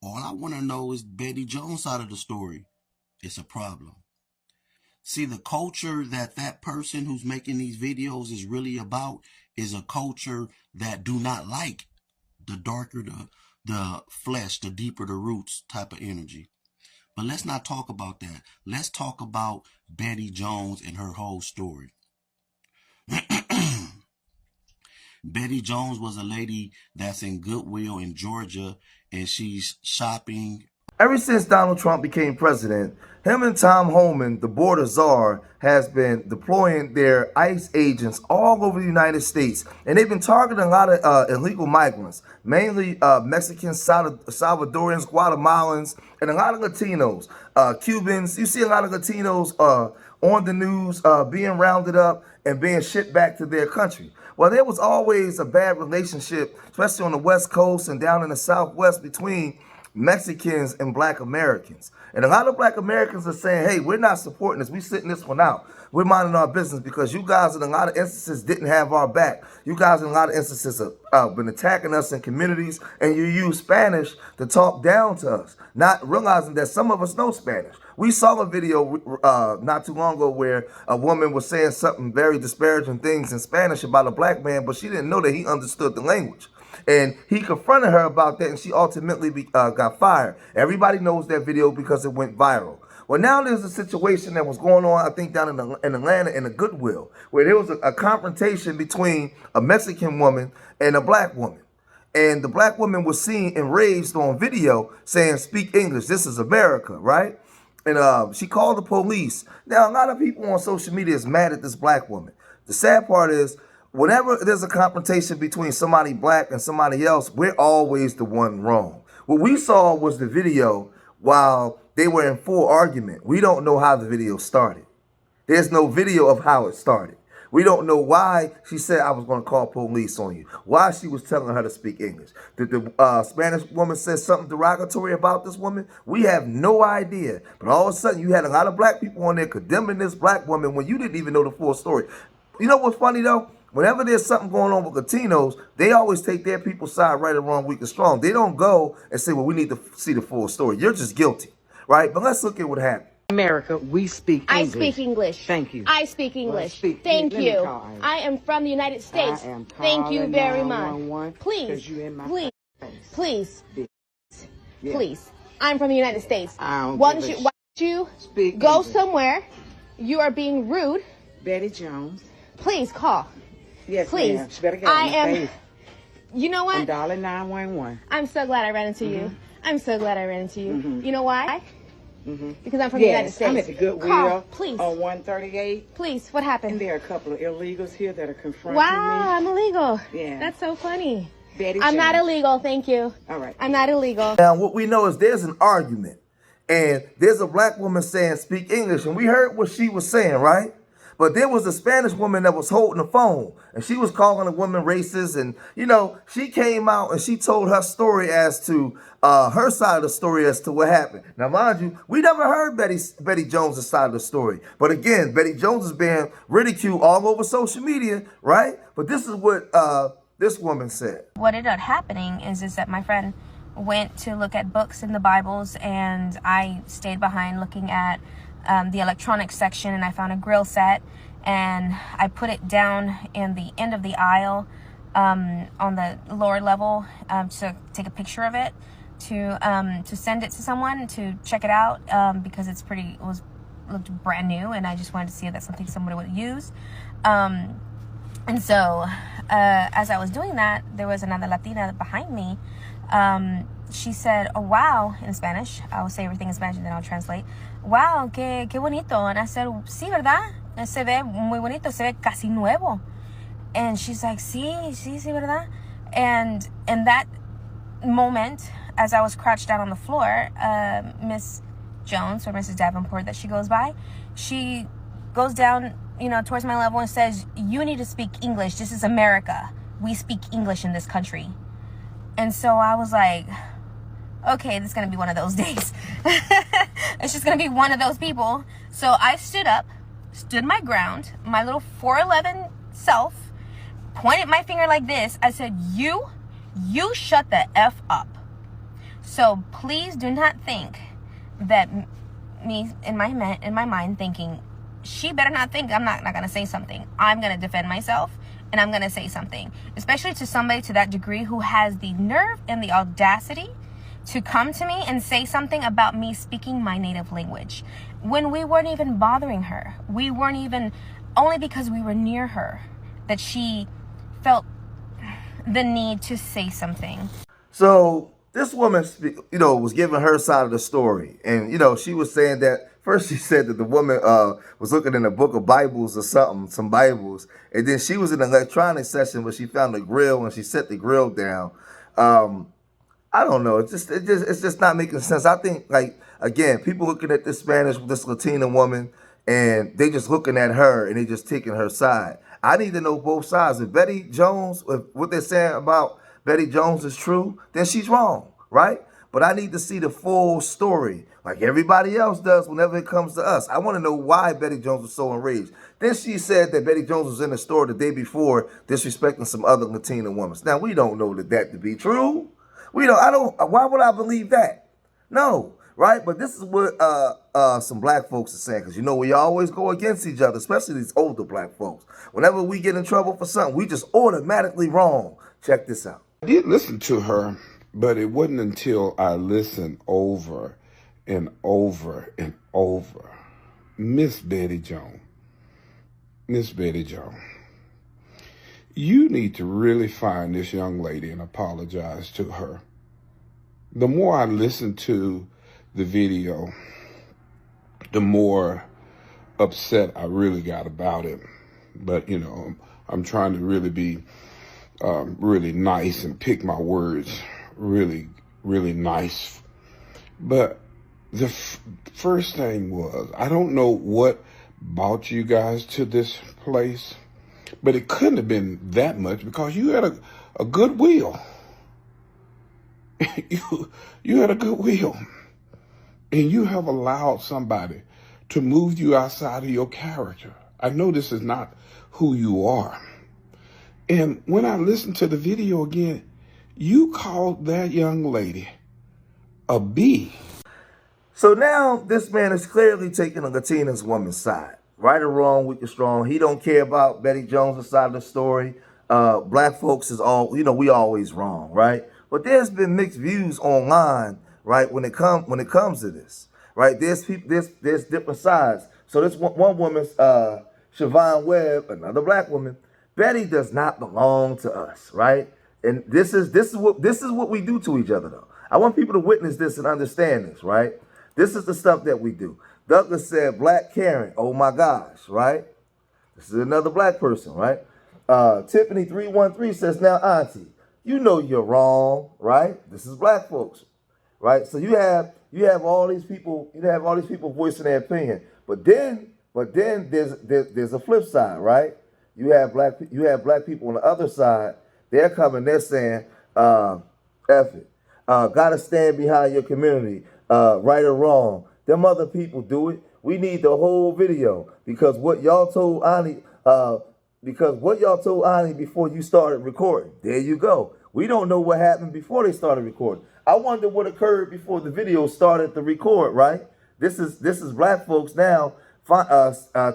All I want to know is Betty Jones' side of the story. It's a problem. See, the culture that person who's making these videos is really about is a culture that do not like the darker the flesh, the deeper the roots type of energy. But let's not talk about that. Let's talk about Betty Jones and her whole story. Betty Jones was a lady that's in Goodwill in Georgia, and she's shopping. Ever since Donald Trump became president, him and Tom Homan, the border czar, has been deploying their ICE agents all over the United States. And they've been targeting a lot of illegal migrants, mainly Mexicans, Salvadorians, Guatemalans, and a lot of Latinos, Cubans. You see a lot of Latinos on the news being rounded up and being shipped back to their country. Well, there was always a bad relationship, especially on the West Coast and down in the Southwest, between Mexicans and Black Americans. And a lot of Black Americans are saying, hey, we're not supporting this. We're sitting this one out. We're minding our business because you guys in a lot of instances didn't have our back. You guys in a lot of instances have been attacking us in communities, and you use Spanish to talk down to us, not realizing that some of us know Spanish. We saw a video not too long ago where a woman was saying something very disparaging things in Spanish about a Black man, but she didn't know that he understood the language. And he confronted her about that, and she ultimately got fired. Everybody knows that video because it went viral. Well, now there's a situation that was going on, I think, down in Atlanta in a Goodwill, where there was a confrontation between a Mexican woman and a Black woman. And the Black woman was seen enraged on video saying, speak English, this is America, right? And she called the police. Now, a lot of people on social media is mad at this Black woman. The sad part is, whenever there's a confrontation between somebody Black and somebody else, we're always the one wrong. What we saw was the video while they were in full argument. We don't know how the video started. There's no video of how it started. We don't know why she said, I was going to call police on you. Why she was telling her to speak English. Did the Spanish woman say something derogatory about this woman? We have no idea. But all of a sudden, you had a lot of Black people on there condemning this Black woman when you didn't even know the full story. You know what's funny, though? Whenever there's something going on with Latinos, they always take their people's side, right or wrong, weak or strong. They don't go and say, well, we need to see the full story. You're just guilty, right? But let's look at what happened. America, we speak English. I speak English. Thank you. I speak English. Well, Thank you. I am from the United States. Thank you very much. Please, please, please. I'm from the United States. Why don't you go somewhere? You are being rude. Betty Jones. Please call. Yes, please. She better get I am. You know what? I'm $911. I'm so glad I ran into you. I'm so glad I ran into you. You know why? Because I'm from the United States. I'm at the Goodwill. Call, please. On 138. Please, what happened? And there are a couple of illegals here that are confronting me. Wow, I'm illegal. Yeah. That's so funny. Betty I'm Jones. not illegal, thank you. All right. I'm not illegal. Now, what we know is there's an argument. And there's a Black woman saying, speak English. And we heard what she was saying, right? But there was a Spanish woman that was holding the phone, and she was calling a woman racist. And, you know, she came out and she told her story as to her side of the story as to what happened. Now, mind you, we never heard Betty Jones' side of the story. But again, Betty Jones is being ridiculed all over social media, right? But this is what this woman said. What ended up happening is that my friend went to look at books in the Bibles, and I stayed behind looking at the electronics section, and I found a grill set, and I put it down in the end of the aisle on the lower level to take a picture of it, to send it to someone to check it out because looked brand new, and I just wanted to see if that's something somebody would use. And so as I was doing that, there was another Latina behind me. She said, oh, wow, in Spanish. I will say everything in Spanish and then I'll translate. Wow, qué bonito. And I said, sí, ¿verdad? Se ve muy bonito, se ve casi nuevo. And she's like, sí, ¿verdad? And in that moment, as I was crouched down on the floor, Miss Jones, or Mrs. Davenport that she goes by, she goes down, towards my level and says, you need to speak English. This is America. We speak English in this country. And so I was like, okay, this is going to be one of those days. It's just going to be one of those people. So I stood up, stood my ground, my little 4'11" self, pointed my finger like this. I said, you shut the F up. So please do not think that me in my mind thinking, she better not think I'm not going to say something. I'm going to defend myself, and I'm going to say something, especially to somebody to that degree who has the nerve and the audacity to come to me and say something about me speaking my native language when we weren't even bothering her. We weren't even, only because we were near her that she felt the need to say something. So this woman, was giving her side of the story. And, she was saying that, first she said that the woman was looking in a book of Bibles or something, some Bibles. And then she was in an electronic session where she found a grill and she set the grill down. I don't know. It's just not making sense. I think, like, again, people looking at this Latina woman, and they just looking at her and they just taking her side. I need to know both sides. If Betty Jones, if what they're saying about Betty Jones is true, then she's wrong, right? But I need to see the full story, like everybody else does whenever it comes to us. I want to know why Betty Jones was so enraged. Then she said that Betty Jones was in the store the day before disrespecting some other Latina women. Now, we don't know that to be true. Why would I believe that? No, right? But this is what some black folks are saying, because we always go against each other, especially these older black folks. Whenever we get in trouble for something, we just automatically wrong. Check this out. I did listen to her, but it wasn't until I listened over and over and over. Miss Betty Jones, you need to really find this young lady and apologize to her. The more I listened to the video, the more upset I really got about it. But, I'm trying to really be really nice and pick my words really, really nice. But the first thing was, I don't know what brought you guys to this place, but it couldn't have been that much, because you had a Goodwill. you had a Goodwill. And you have allowed somebody to move you outside of your character. I know this is not who you are. And when I listened to the video again, you called that young lady a B. So now this man is clearly taking a Latina's woman's side. Right or wrong, weak or strong. He don't care about Betty Jones' side of the story. Black folks is we always wrong, right? But there's been mixed views online, right? When it comes to this, right? There's different sides. So this one woman's Siobhan Webb, another black woman. Betty does not belong to us, right? And this is what we do to each other, though. I want people to witness this and understand this, right? This is the stuff that we do. Douglas said, Black Karen, oh my gosh, right? This is another black person, right? Tiffany 313 says, now, Auntie, you're wrong, right? This is black folks, right? So you have all these people, voicing their opinion. But then there's a flip side, right? You have black people on the other side. They're saying, F it. Gotta stand behind your community, right or wrong. Them other people do it. We need the whole video, because what y'all told Ani before you started recording. There you go. We don't know what happened before they started recording. I wonder what occurred before the video started to record, right? This is black folks now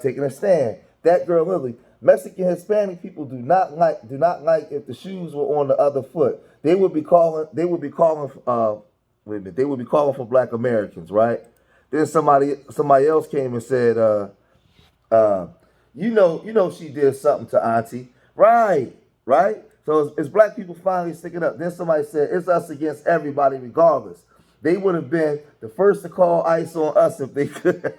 taking a stand. That girl Lily. Mexican Hispanic people do not like if the shoes were on the other foot. They would be calling for black Americans, right? Then somebody else came and said, she did something to Auntie. Right. So it's black people finally sticking up. Then somebody said, it's us against everybody regardless. They would have been the first to call ICE on us if they could.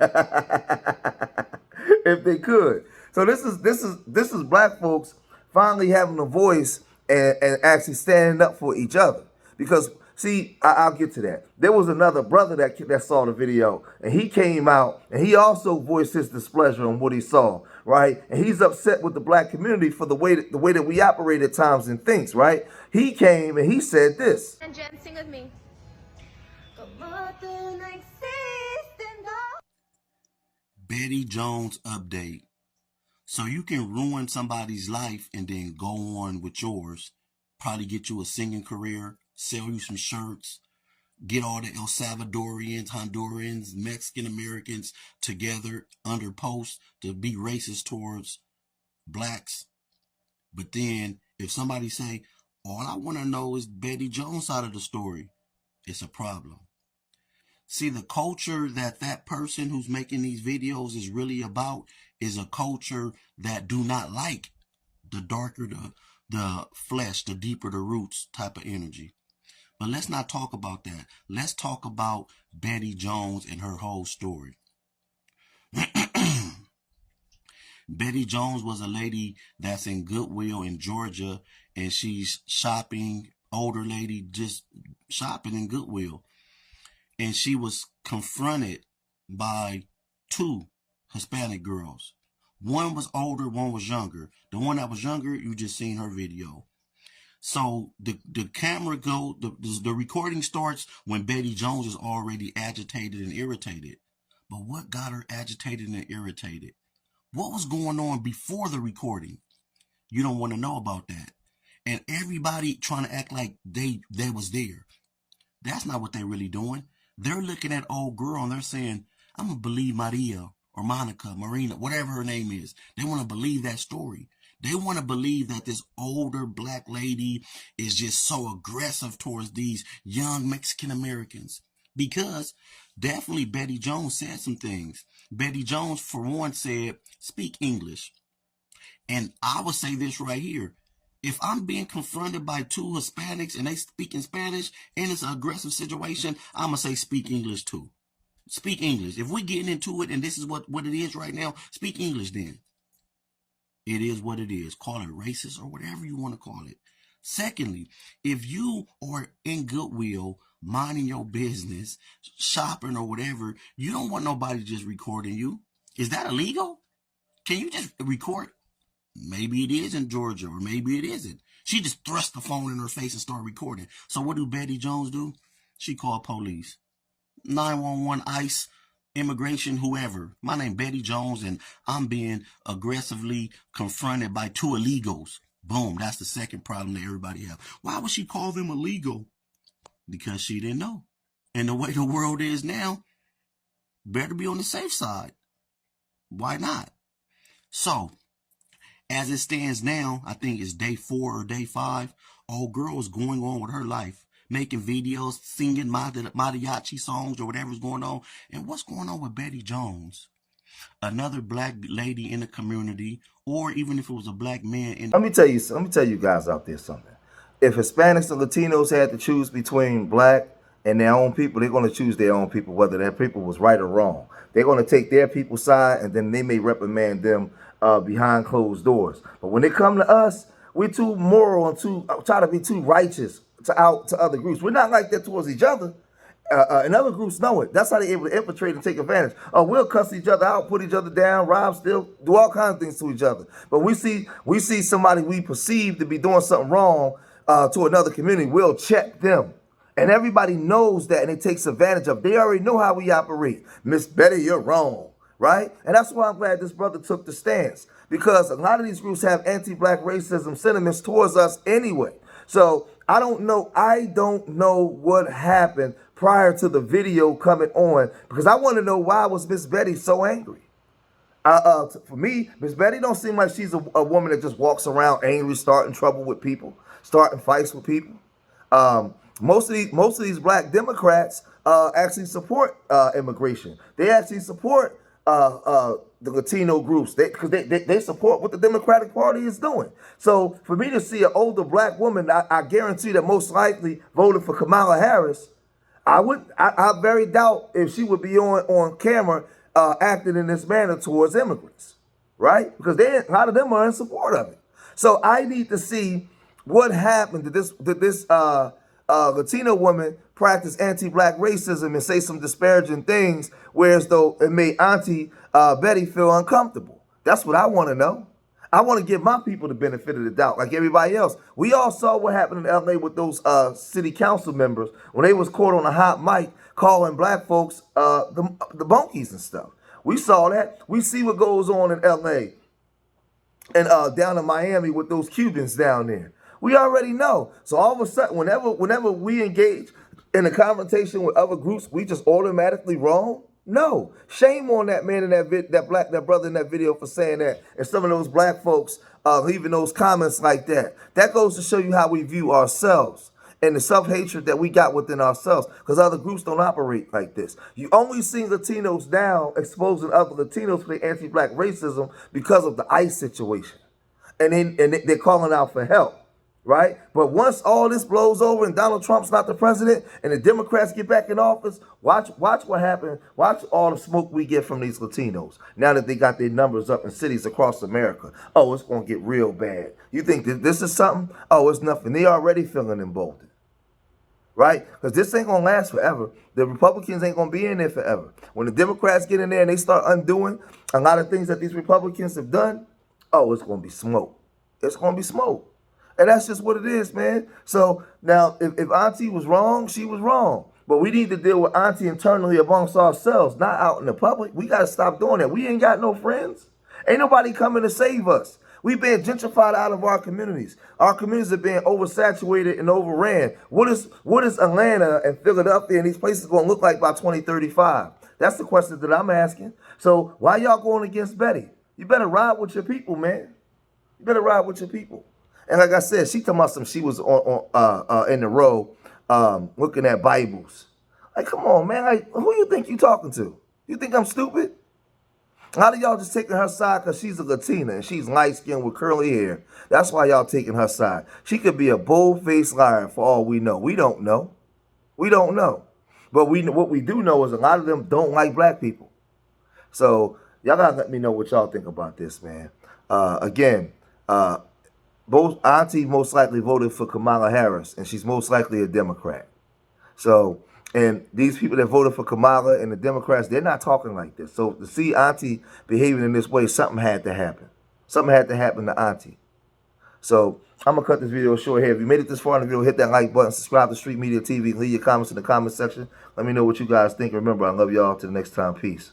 If they could. So this is black folks finally having a voice and actually standing up for each other. Because, see, I'll get to that. There was another brother that saw the video, and he came out, and he also voiced his displeasure on what he saw, right? And he's upset with the black community for the way that we operate at times and things, right? He came and he said this. And Jen, sing with me. Betty Jones update. So you can ruin somebody's life and then go on with yours, probably get you a singing career, sell you some shirts, get all the El Salvadorians, Hondurans, Mexican Americans together under posts to be racist towards blacks. But then if somebody say, all I want to know is Betty Jones' side of the story, it's a problem. See, the culture that that person who's making these videos is really about is a culture that do not like the darker the flesh, the deeper the roots type of energy. But let's not talk about that. Let's talk about Betty Jones and her whole story. Betty Jones was a lady that's in Goodwill in Georgia, and she's shopping, older lady just shopping in Goodwill. And she was confronted by two Hispanic girls. One was older, one was younger. The one that was younger, you just seen her video. So the camera the recording starts when Betty Jones is already agitated and irritated. But what got her agitated and irritated? What was going on before the recording? You don't want to know about that. And everybody trying to act like they was there. That's not what they're really doing. They're looking at old girl and they're saying, I'm going to believe Maria or Monica, Marina, whatever her name is. They want to believe that story. They want to believe that this older black lady is just so aggressive towards these young Mexican Americans. Because definitely Betty Jones said some things. Betty Jones, for one, said, speak English. And I would say this right here. If I'm being confronted by two Hispanics and they speak in Spanish and it's an aggressive situation, I'm going to say speak English too. Speak English. If we're getting into it and this is what it is right now, speak English then. It is what it is. Call it racist or whatever you want to call it. Secondly, if you are in Goodwill, minding your business, shopping or whatever, you don't want nobody just recording you. Is that illegal? Can you just record? Maybe it is in Georgia or maybe it isn't. She just thrust the phone in her face and started recording. So what do Betty Jones do? She called police. 911, ICE, immigration, whoever. My name Betty Jones and I'm being aggressively confronted by two illegals. Boom, that's the second problem that everybody has. Why would she call them illegal? Because she didn't know. And the way the world is now, better be on the safe side. Why not? So, as it stands now, I think it's day 4 or day 5, old girl is going on with her life, making videos, singing mariachi songs or whatever's going on. And what's going on with Betty Jones? Another black lady in the community, or even if it was a black man in Let me tell you guys out there something. If Hispanics and Latinos had to choose between black and their own people, they're going to choose their own people, whether their people was right or wrong. They're going to take their people's side, and then they may reprimand them behind closed doors. But when they come to us, we're too moral and try to be too righteous to other groups. We're not like that towards each other. And other groups know it. That's how they're able to infiltrate and take advantage. We'll cuss each other out, put each other down, rob, steal, do all kinds of things to each other. But we see somebody we perceive to be doing something wrong to another community. We'll check them. And everybody knows that, and it takes advantage of. They already know how we operate. Miss Betty, you're wrong, right? And that's why I'm glad this brother took the stance, because a lot of these groups have anti-black racism sentiments towards us anyway. So I don't know what happened prior to the video coming on, because I want to know, why was Miss Betty so angry? For me, Miss Betty don't seem like she's a woman that just walks around angry, starting trouble with people, starting fights with people. Most of these black Democrats actually support immigration. They actually support the Latino groups, because they support what the Democratic Party is doing. So for me to see an older black woman, I guarantee that most likely voted for Kamala Harris. I very doubt if she would be on camera acting in this manner towards immigrants, right? Because a lot of them are in support of it. So I need to see what happened to this Latino woman practice anti-black racism and say some disparaging things, whereas though it made Auntie Betty feel uncomfortable. That's what I want to know. I want to give my people the benefit of the doubt, like everybody else. We all saw what happened in LA with those city council members when they was caught on a hot mic calling black folks the bunkies and stuff. We saw that. We see what goes on in LA and down in Miami with those Cubans down there. We already know. So all of a sudden, whenever we engage, In a confrontation with other groups, we just automatically wrong? No. Shame on that man in that brother in that video for saying that, and some of those black folks leaving those comments like that. That goes to show you how we view ourselves and the self-hatred that we got within ourselves, because other groups don't operate like this. You only see Latinos now exposing other Latinos for their anti-black racism because of the ICE situation. And they're calling out for help. Right? But once all this blows over and Donald Trump's not the president and the Democrats get back in office, watch what happens. Watch all the smoke we get from these Latinos now that they got their numbers up in cities across America. Oh, it's going to get real bad. You think that this is something? Oh, it's nothing. They already feeling emboldened. Right? Because this ain't going to last forever. The Republicans ain't going to be in there forever. When the Democrats get in there and they start undoing a lot of things that these Republicans have done, oh, it's going to be smoke. It's going to be smoke. And that's just what it is, man. So now, if Auntie was wrong, she was wrong. But we need to deal with Auntie internally amongst ourselves, not out in the public. We got to stop doing that. We ain't got no friends. Ain't nobody coming to save us. We've been gentrified out of our communities. Our communities are being oversaturated and overran. What is Atlanta and Philadelphia and these places going to look like by 2035? That's the question that I'm asking. So why y'all going against Betty? You better ride with your people, man. You better ride with your people. And like I said, she talking about she was in the row looking at Bibles. Like, come on, man. Like, who you think you talking to? You think I'm stupid? A lot of y'all just taking her side because she's a Latina and she's light-skinned with curly hair. That's why y'all taking her side. She could be a bold-faced liar for all we know. We don't know. We don't know. But what we do know is a lot of them don't like black people. So y'all got to let me know what y'all think about this, man. Again, both Auntie most likely voted for Kamala Harris, and she's most likely a Democrat. So, and these people that voted for Kamala and the Democrats, they're not talking like this. So to see Auntie behaving in this way, something had to happen. Something had to happen to Auntie. So I'm going to cut this video short here. If you made it this far in the video, hit that like button, subscribe to Street Media TV, leave your comments in the comment section. Let me know what you guys think. Remember, I love y'all. Till the next time. Peace.